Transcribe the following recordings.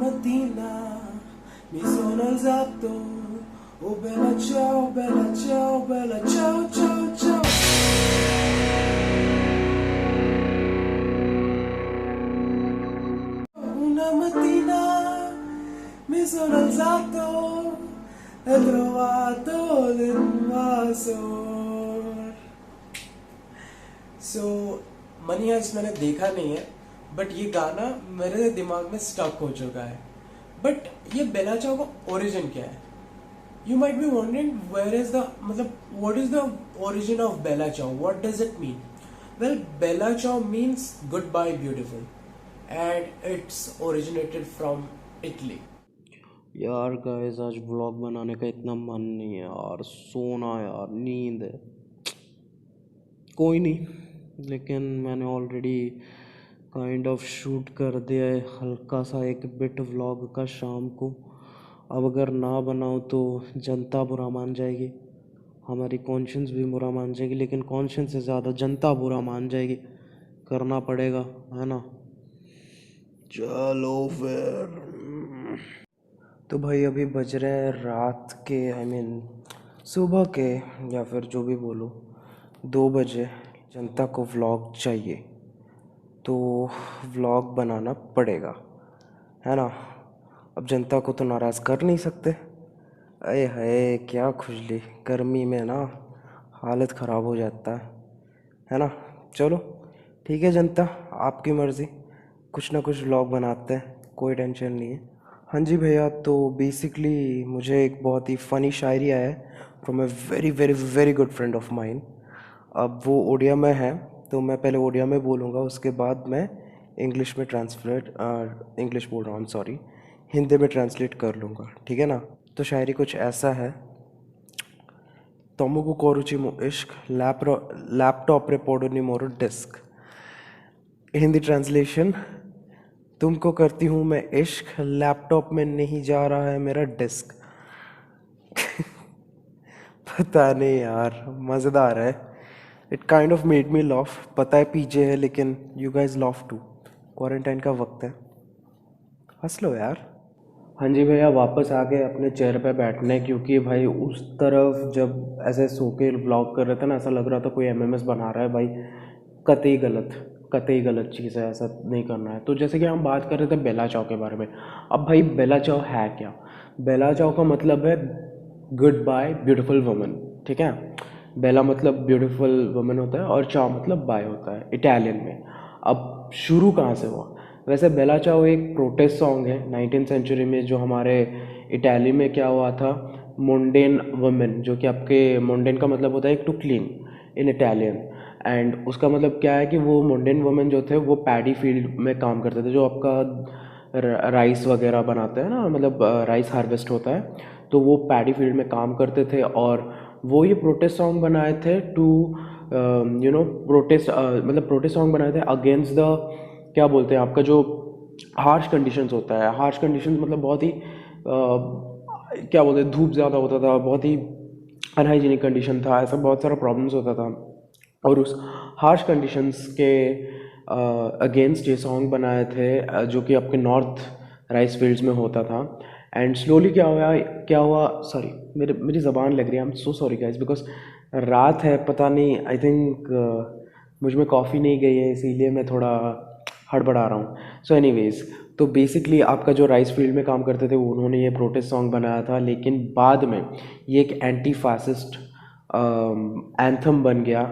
mattina mi sono alzato, oh bella ciao, bella ciao, bella ciao, ciao, ciao. Una mattina mi sono alzato e ho trovato l'invasor. So Money Heist मैंने देखा नहीं है, but ये गाना मेरे दिमाग में स्टक हो चुका है. बट ये बेला चाव का ओरिजिन क्या है? You might be wondering where is the मतलब what is the origin of bella ciao, what does it mean? Well, bella ciao means goodbye beautiful and it's originated from Italy. यार guys, आज vlog बनाने का इतना मन नहीं है यार, सोना यार, नींद है. कोई नहीं, लेकिन मैंने ऑलरेडी काइंड ऑफ शूट कर दिया है हल्का सा एक बिट व्लॉग का शाम को. अब अगर ना बनाऊँ तो जनता बुरा मान जाएगी, हमारी कॉन्शियंस भी बुरा मान जाएगी, लेकिन कॉन्शियंस से ज़्यादा जनता बुरा मान जाएगी. करना पड़ेगा, है ना. चलो फिर. तो भाई अभी बज रहे हैं रात के सुबह के, या फिर जो भी बोलो, 2 बजे. जनता को व्लॉग चाहिए तो व्लॉग बनाना पड़ेगा, है ना. अब जनता को तो नाराज़ कर नहीं सकते. अरे हाय क्या खुजली, गर्मी में ना हालत ख़राब हो जाता है ना. चलो ठीक है जनता, आपकी मर्ज़ी, कुछ ना कुछ व्लॉग बनाते हैं, कोई टेंशन नहीं है. हाँ जी भैया, तो बेसिकली मुझे एक बहुत ही फ़नी शायरी आया है from a very very very good friend of mine. अब वो ओडिया में है, तो मैं पहले ओडिया में बोलूँगा, उसके बाद मैं इंग्लिश में इंग्लिश बोल रहा हूँ, सॉरी, हिंदी में ट्रांसलेट कर लूँगा, ठीक है ना. तो शायरी कुछ ऐसा है. तमुको कोरुची मो इश्क लैपटॉप रे पोडोनी मोरो डिस्क. हिंदी ट्रांसलेशन, तुमको करती हूँ मैं इश्क, लैपटॉप में नहीं जा रहा है मेरा डिस्क. पता नहीं यार, मज़ेदार है. It kind of made me laugh. पता है पीजे है, लेकिन you guys laugh too. Quarantine का वक्त है, हंस लो यार. हाँ जी भैया, वापस आ गए अपने चेयर पे बैठने, क्योंकि भाई उस तरफ जब ऐसे सो के व्लॉग कर रहे थे ना, ऐसा लग रहा था कोई एमएमएस बना रहा है भाई. कतई गलत, कतई गलत चीज़ है, ऐसा नहीं करना है. तो जैसे कि हम बात कर रहे थे बेला चाव के बारे में. अब भाई बेला चाव है क्या? बेला चाव का मतलब है गुड बाय ब्यूटीफुल वुमन, ठीक है. बेला मतलब ब्यूटीफुल वुमन होता है और चाव मतलब बाय होता है इटालियन में. अब शुरू कहाँ से हुआ? वैसे बेला चाव एक प्रोटेस्ट सॉन्ग है 19th सेंचुरी में, जो हमारे इटाली में क्या हुआ था, मोंडेन वुमेन, जो कि आपके मोंडेन का मतलब होता है to clean in Italian. And उसका मतलब क्या है कि वो मोंडेन वुमेन जो थे वो पैडी फील्ड में काम करते थे, जो आपका राइस वगैरह बनाते हैं ना, मतलब राइस हार्वेस्ट होता है, तो वो पैडी फील्ड में काम करते थे. और वो ये प्रोटेस्ट सॉन्ग बनाए थे टू प्रोटेस्ट, मतलब प्रोटेस्ट सॉन्ग बनाए थे अगेंस्ट द, क्या बोलते हैं, आपका जो हार्श कंडीशंस होता है. हार्श कंडीशंस मतलब बहुत ही क्या बोलते हैं, धूप ज़्यादा होता था, बहुत ही अनहाइजीनिक कंडीशन था, ऐसा बहुत सारा प्रॉब्लम्स होता था. और उस हार्श कंडीशंस के अगेंस्ट ये सॉन्ग बनाए थे, जो कि आपके नॉर्थ राइस फील्ड्स में होता था. एंड स्लोली क्या हुआ, सॉरी, मेरी ज़बान लग रही है, I am so sorry guys, because रात है, पता नहीं, आई थिंक मुझ में कॉफ़ी नहीं गई है, इसीलिए मैं थोड़ा हड़बड़ा रहा हूँ. सो एनीवेज, तो बेसिकली आपका जो राइस फील्ड में काम करते थे उन्होंने ये प्रोटेस्ट सॉन्ग बनाया था, लेकिन बाद में ये एक एंटी फासिस्ट एंथम बन गया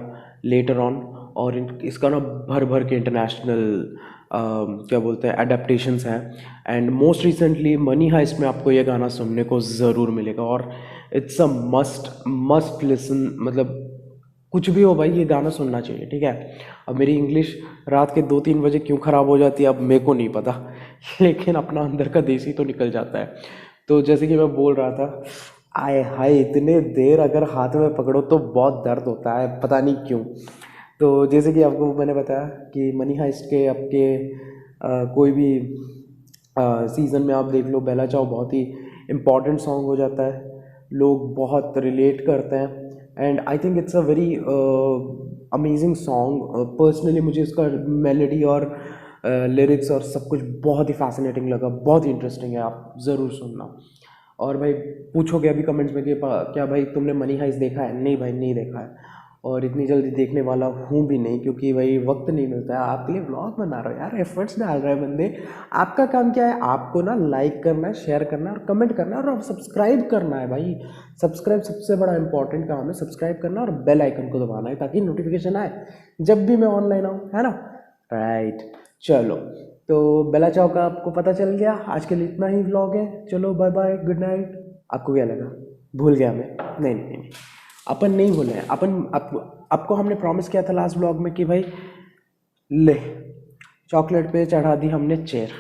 लेटर ऑन. और इसका ना भर भर के इंटरनेशनल क्या बोलते हैं एडेप्टेशंस हैं. And most recently Money Heist में आपको ये गाना सुनने को ज़रूर मिलेगा, और इट्स अ मस्ट लिसन. मतलब कुछ भी हो भाई, ये गाना सुनना चाहिए, ठीक है. अब मेरी इंग्लिश रात के 2-3 बजे क्यों ख़राब हो जाती है अब मेरे को नहीं पता, लेकिन अपना अंदर का देसी तो निकल जाता है. तो जैसे कि मैं बोल रहा था, आए हाय, इतने देर अगर हाथ में पकड़ो तो बहुत दर्द होता है, पता नहीं क्यों. तो जैसे कि आपको मैंने बताया कि मनी हाइस्ट के आपके कोई भी सीज़न में आप देख लो, बेला चाव बहुत ही इम्पॉर्टेंट सॉन्ग हो जाता है, लोग बहुत रिलेट करते हैं. And I think it's a very amazing song. Personally मुझे इसका मेलोडी और लिरिक्स और सब कुछ बहुत ही फैसिनेटिंग लगा, बहुत ही इंटरेस्टिंग है, आप ज़रूर सुनना। और भाई पूछोगे अभी कमेंट्स में कि क्या भाई तुमने मनी हाइस्ट देखा है? नहीं भाई, नहीं देखा है, और इतनी जल्दी देखने वाला हूँ भी नहीं, क्योंकि भाई वक्त नहीं मिलता है। आपके लिए व्लॉग बना रहा हो यार, एफर्ट्स डाल रहे हैं बंदे। आपका काम क्या है? आपको ना लाइक करना है, शेयर करना है और कमेंट करना है और सब्सक्राइब करना है भाई। सब्सक्राइब सबसे बड़ा इंपॉर्टेंट काम है, सब्सक्राइब करना और बेल आइकन को दबाना है ताकि नोटिफिकेशन आए जब भी मैं ऑनलाइन आऊँ, है ना? राइट, चलो, तो बेला चाव का आपको पता चल गया। आज के लिए इतना ही व्लॉग है। चलो बाय बाय, गुड नाइट। आपको क्या लगा? भूल गया मैं? नहीं नहीं नहीं, अपन नहीं भूले हैं। आपको हमने प्रॉमिस किया था लास्ट व्लॉग में कि भाई ले, चॉकलेट पे चढ़ा दी हमने चेयर।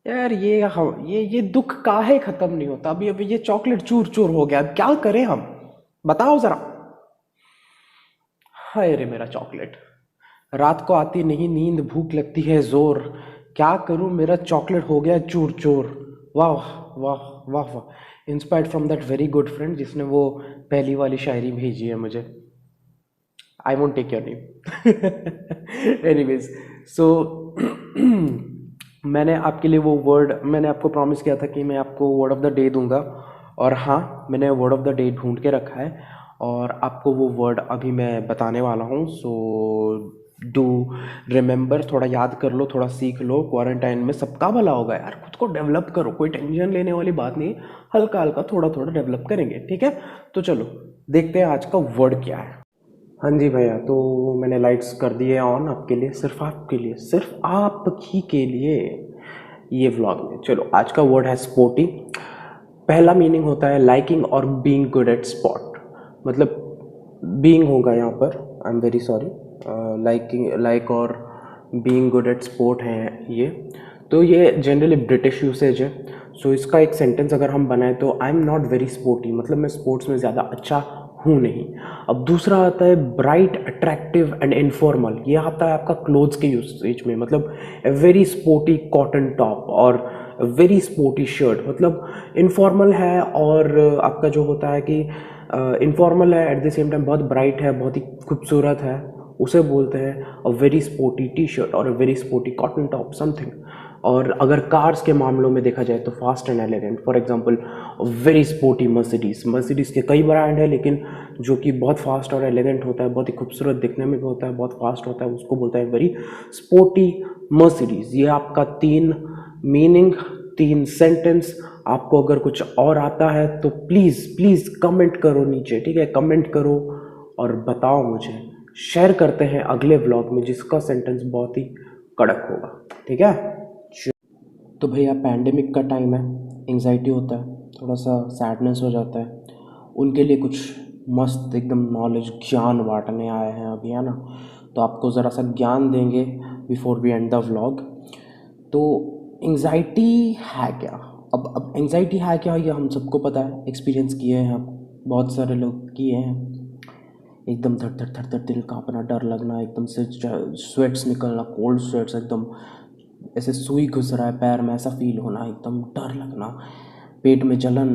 यार ये दुख काहे खत्म नहीं होता? अभी अभी ये चॉकलेट चूर चूर हो गया, क्या करें हम? बताओ जरा। हाय रे मेरा चॉकलेट, रात को आती नहीं नींद, भूख लगती है जोर, क्या करूं मेरा चॉकलेट हो गया चूर चूर। वाह वाह वाह वाह, inspired from that very good friend जिसने वो पहली वाली शायरी भेजी है मुझे। I won't take your name. Anyways, so मैंने आपको प्रॉमिस किया था कि मैं आपको वर्ड ऑफ द डे दूंगा, और हाँ, मैंने वर्ड ऑफ द डे ढूंढ के रखा है और आपको वो वर्ड अभी मैं बताने वाला हूँ। सो डू रिमेंबर, थोड़ा याद कर लो, थोड़ा सीख लो। क्वारंटाइन में सबका भला होगा यार, खुद को डेवलप करो, कोई टेंशन लेने वाली बात नहीं, हल्का हल्का थोड़ा थोड़ा डेवलप करेंगे, ठीक है? तो चलो देखते हैं आज का वर्ड क्या है। हाँ जी भैया, तो मैंने लाइट्स कर दिए ऑन आपके लिए, सिर्फ आपके लिए, सिर्फ आप ही के लिए ये व्लॉग में। चलो, आज का वर्ड है स्पोर्टी। पहला मीनिंग होता है लाइकिंग और बीइंग गुड एट स्पॉट, मतलब बीइंग होगा यहाँ पर, I am very sorry, like और बीइंग गुड एट स्पोर्ट है ये। तो ये जनरली ब्रिटिश यूसेज है। सो इसका एक सेंटेंस अगर हम बनाए तो I am not very sporty, मतलब मैं स्पोर्ट्स में ज़्यादा अच्छा हूँ नहीं। अब दूसरा आता है ब्राइट, अट्रैक्टिव एंड इनफॉर्मल। ये आता है आपका क्लोथ्स के यूसेज में, मतलब a very sporty cotton top और वेरी स्पोर्टी शर्ट, मतलब इनफॉर्मल है और आपका जो होता है कि इनफॉर्मल है एट द सेम टाइम बहुत ब्राइट है, बहुत ही खूबसूरत है, उसे बोलते हैं a very sporty T shirt और a very sporty cotton top something. और अगर कार्स के मामलों में देखा जाए तो fast and elegant, for example very sporty Mercedes के कई ब्रांड है, लेकिन जो कि बहुत फास्ट और एलिगेंट होता है, बहुत ही खूबसूरत दिखने में भी होता है, बहुत फास्ट होता है, उसको बोलता है वेरी स्पोर्टी मर्सिडीज़। ये आपका 3 मीनिंग, 3 सेंटेंस। आपको अगर कुछ और आता है तो प्लीज़ प्लीज़ कमेंट करो नीचे, ठीक है? कमेंट करो और बताओ मुझे। शेयर करते हैं अगले व्लॉग में जिसका सेंटेंस बहुत ही कड़क होगा, ठीक है? तो भैया पैंडेमिक का टाइम है, एंजाइटी होता है, थोड़ा सा सैडनेस हो जाता है, उनके लिए कुछ मस्त एकदम नॉलेज, ज्ञान बांटने आए हैं अभी, है ना? तो आपको ज़रा सा ज्ञान देंगे before we end the vlog. तो एंजाइटी है क्या? अब एंजाइटी है क्या, ये हम सबको पता है, एक्सपीरियंस किए हैं हम, बहुत सारे लोग किए हैं। एकदम धड़ धड़ धड़ धड़ दिल कांपना, डर लगना, एकदम से स्वेट्स निकलना, कोल्ड स्वेट्स, एकदम ऐसे सुई घुस रहा है पैर में ऐसा फील होना, एकदम डर लगना, पेट में जलन,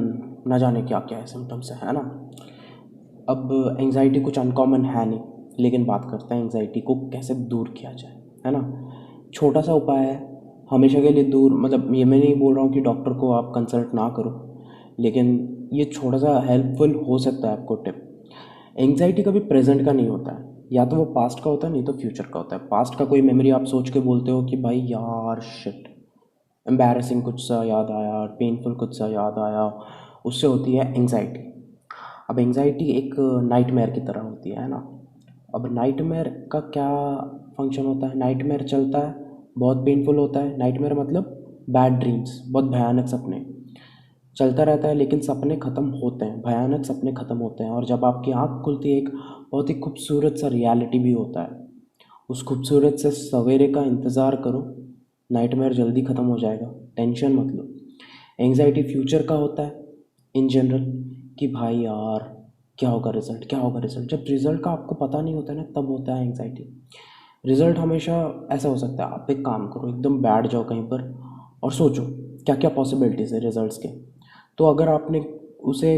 ना जाने क्या क्या है सिम्टम्स है ना? अब एंजाइटी कुछ अनकॉमन है नहीं, लेकिन बात करते हैं एंजाइटी को कैसे दूर किया जाए, है ना? छोटा सा उपाय है, हमेशा के लिए दूर, मतलब ये मैं नहीं बोल रहा हूँ कि डॉक्टर को आप कंसल्ट ना करो, लेकिन ये छोटा सा हेल्पफुल हो सकता है आपको टिप। एंग्जाइटी कभी प्रेजेंट का नहीं होता है, या तो वो पास्ट का होता है, नहीं तो फ्यूचर का होता है। पास्ट का कोई मेमोरी आप सोच के बोलते हो कि भाई यार शिट, एम्बैरेसिंग कुछ सा याद आया, पेनफुल कुछ सा याद आया, उससे होती है एंग्जाइटी। अब एंग्जाइटी एक नाइटमेयर की तरह होती है ना? अब नाइटमेयर का क्या फंक्शन होता है? नाइटमेयर चलता है, बहुत पेनफुल होता है। नाइटमेयर मतलब बैड ड्रीम्स, बहुत भयानक सपने, चलता रहता है, लेकिन सपने ख़त्म होते हैं, भयानक सपने ख़त्म होते हैं। और जब आपकी आँख खुलती है, एक बहुत ही खूबसूरत सा रियलिटी भी होता है। उस खूबसूरत से सवेरे का इंतज़ार करो, नाइटमेयर जल्दी ख़त्म हो जाएगा, टेंशन मत लो। एंग्जाइटी फ्यूचर का होता है इन जनरल, कि भाई यार क्या होगा रिज़ल्ट, क्या होगा रिज़ल्ट। जब रिज़ल्ट का आपको पता नहीं होता है ना, तब होता है एंग्जाइटी। रिज़ल्ट हमेशा ऐसा हो सकता है, आप एक काम करो, एकदम बैठ जाओ कहीं पर और सोचो क्या क्या पॉसिबिलिटीज़ है रिज़ल्ट्स के। तो अगर आपने उसे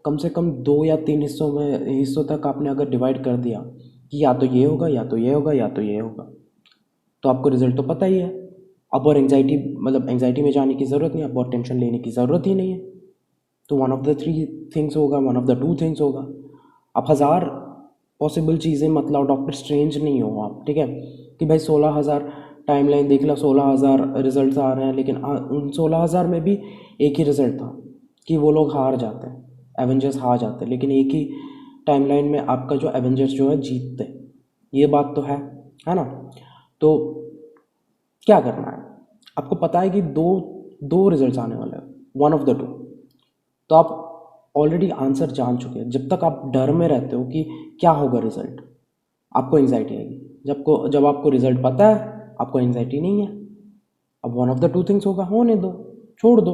कम से कम 2 या 3 हिस्सों तक आपने अगर डिवाइड कर दिया, कि या तो ये होगा या तो ये होगा या तो ये होगा, तो आपको रिजल्ट तो पता ही है। अब और एंग्जाइटी में जाने की ज़रूरत नहीं, अब और टेंशन लेने की ज़रूरत ही नहीं है। तो वन ऑफ द 3 थिंग्स होगा, वन ऑफ द 2 थिंग्स होगा। आप 1000 पॉसिबल चीज़ें मतलब डॉक्टर स्ट्रेंज नहीं हो आप, ठीक है, कि भाई 16,000 टाइमलाइन देख लो, 16,000 रिजल्ट्स आ रहे हैं, लेकिन उन 16,000 में भी एक ही रिजल्ट था कि वो लोग हार जाते हैं, एवेंजर्स हार जाते हैं, लेकिन एक ही टाइमलाइन में आपका जो एवेंजर्स जो है जीतते हैं। ये बात तो है ना। तो क्या करना है, आपको पता है कि दो रिजल्ट्स आने वाले हैं, वन ऑफ द 2, तो आप ऑलरेडी आंसर जान चुके हैं। जब तक आप डर में रहते हो कि क्या होगा रिजल्ट, आपको एंग्जाइटी आएगी। जब आपको रिजल्ट पता है, आपको एंग्जाइटी नहीं है। अब वन ऑफ द 2 थिंग्स होगा, होने दो, छोड़ दो,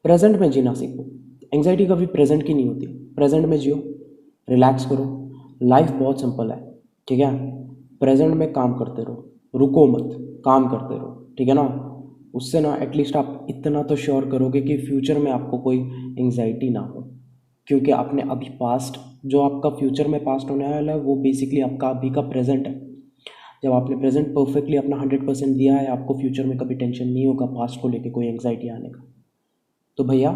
प्रेजेंट में जीना सीखो। एंग्जाइटी कभी प्रेजेंट की नहीं होती, प्रेजेंट में जियो, रिलैक्स करो। लाइफ बहुत सिंपल है, ठीक है। प्रेजेंट में काम करते रहो, रुको मत, काम करते रहो, ठीक है ना। उससे ना एटलीस्ट आप इतना तो श्योर करोगे कि फ्यूचर में आपको कोई एंग्जाइटी ना हो, क्योंकि आपने अभी पास्ट, जो आपका फ्यूचर में पास्ट होने वाला है वो बेसिकली आपका अभी का प्रेजेंट है। जब आपने प्रेजेंट परफेक्टली अपना 100% दिया है, आपको फ्यूचर में कभी टेंशन नहीं होगा पास्ट को लेके कोई एंग्जाइटी आने का। तो भैया,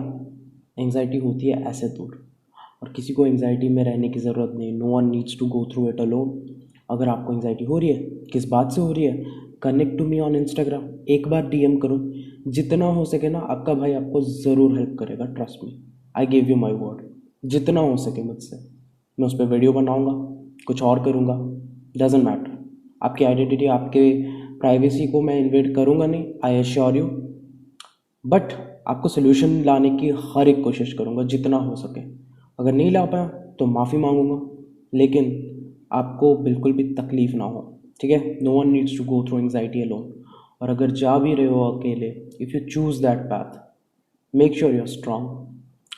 एंग्जाइटी होती है ऐसे दूर, और किसी को एंग्जाइटी में रहने की ज़रूरत नहीं। No one needs to go through it alone. अगर आपको एंग्जाइटी हो रही है, किस बात से हो रही है, connect to me on Instagram, एक बार DM करो। जितना हो सके ना, आपका भाई आपको ज़रूर हेल्प करेगा, trust me, I give you my word. जितना हो सके मुझसे, मैं उस पर वीडियो बनाऊँगा, कुछ और करूँगा, डजेंट मैटर। आपकी आइडेंटिटी, आपके प्राइवेसी को मैं इन्वेट करूँगा नहीं, आई एश्योर यू। बट आपको सोल्यूशन लाने की हर एक कोशिश करूँगा जितना हो सके। अगर नहीं ला पाया तो माफ़ी मांगूंगा, लेकिन आपको बिल्कुल भी तकलीफ़ ना हो, ठीक है। No one needs to go through anxiety alone. और अगर जा भी रहे हो अकेले, if you choose that path, make sure you are strong.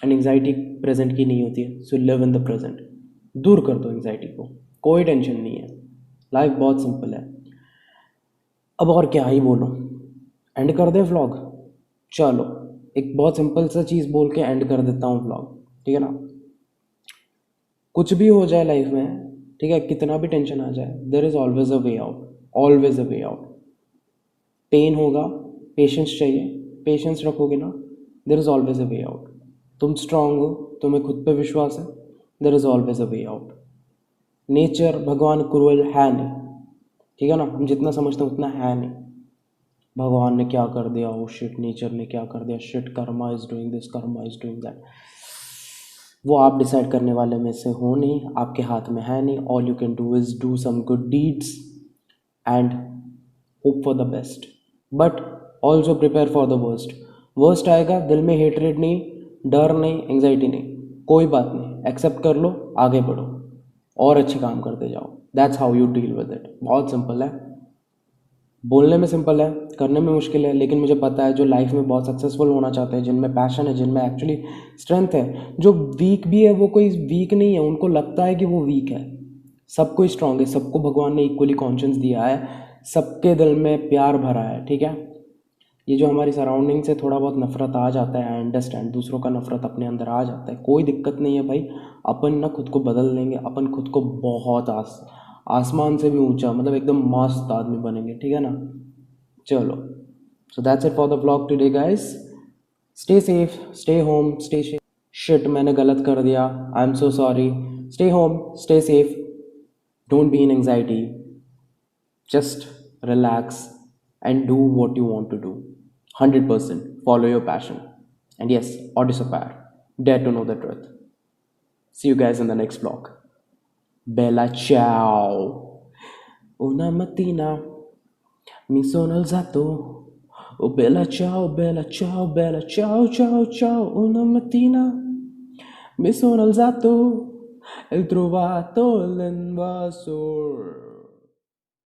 And anxiety present की नहीं होती है, so live in the present. दूर कर दो एंग्जाइटी को, कोई टेंशन नहीं है, लाइफ बहुत सिंपल है। अब और क्या ही बोलो, एंड कर दे व्लॉग। चलो, एक बहुत सिंपल सा चीज़ बोल के एंड कर देता हूँ व्लॉग, ठीक है ना। कुछ भी हो जाए लाइफ में, ठीक है, कितना भी टेंशन आ जाए, there is always a way out, always a way out. Pain होगा, पेशेंस चाहिए, पेशेंस रखोगे ना, there is always a way out. तुम स्ट्रांग हो, तुम्हें खुद पे विश्वास है, there is always a way out. Nature, भगवान क्रूअल है नहीं, ठीक है ना। हम जितना समझते हैं उतना है नहीं। भगवान ने क्या कर दिया, ओ शिट, नेचर ने क्या कर दिया, shit, Karma is doing this, Karma is doing that. वो आप डिसाइड करने वाले में से हो नहीं, आपके हाथ में है नहीं। All you can do is do some good deeds and hope for the best, but also prepare for the worst. Worst आएगा, दिल में हेटरेड नहीं, डर नहीं, एंग्जाइटी नहीं, कोई बात नहीं, एक्सेप्ट कर लो, आगे बढ़ो और अच्छे काम करते जाओ। That's how you deal with it. बहुत सिंपल है, बोलने में सिंपल है, करने में मुश्किल है, लेकिन मुझे पता है जो लाइफ में बहुत सक्सेसफुल होना चाहते हैं, जिनमें पैशन है, जिनमें एक्चुअली स्ट्रेंथ है, जो वीक भी है वो कोई वीक नहीं है, उनको लगता है कि वो वीक है। सबको स्ट्रांग है, सबको भगवान ने इक्वली कॉन्शियस दिया है, सबके दिल में प्यार भरा है, ठीक है। ये जो हमारी सराउंडिंग से थोड़ा बहुत नफरत आ जाता है, आई अंडरस्टैंड, दूसरों का नफरत अपने अंदर आ जाता है, कोई दिक्कत नहीं है भाई। अपन ना खुद को बदल लेंगे, अपन खुद को बहुत आसमान से भी ऊंचा, मतलब एकदम मस्त आदमी बनेंगे, ठीक है ना। चलो, so that's it for the vlog today guys. Stay safe, stay home, stay shit, मैंने गलत कर दिया, I am so sorry. Stay home, stay safe, don't be in anxiety, just relax and do what you want to do. 100% follow your passion. And yes, or disappear. Dare to know the truth. See you guys in the next vlog. Bella ciao. Una mattina mi sono alzato. Oh bella ciao, bella ciao, bella ciao, ciao, ciao. Una mattina mi sono alzato e ho trovato l'invasor.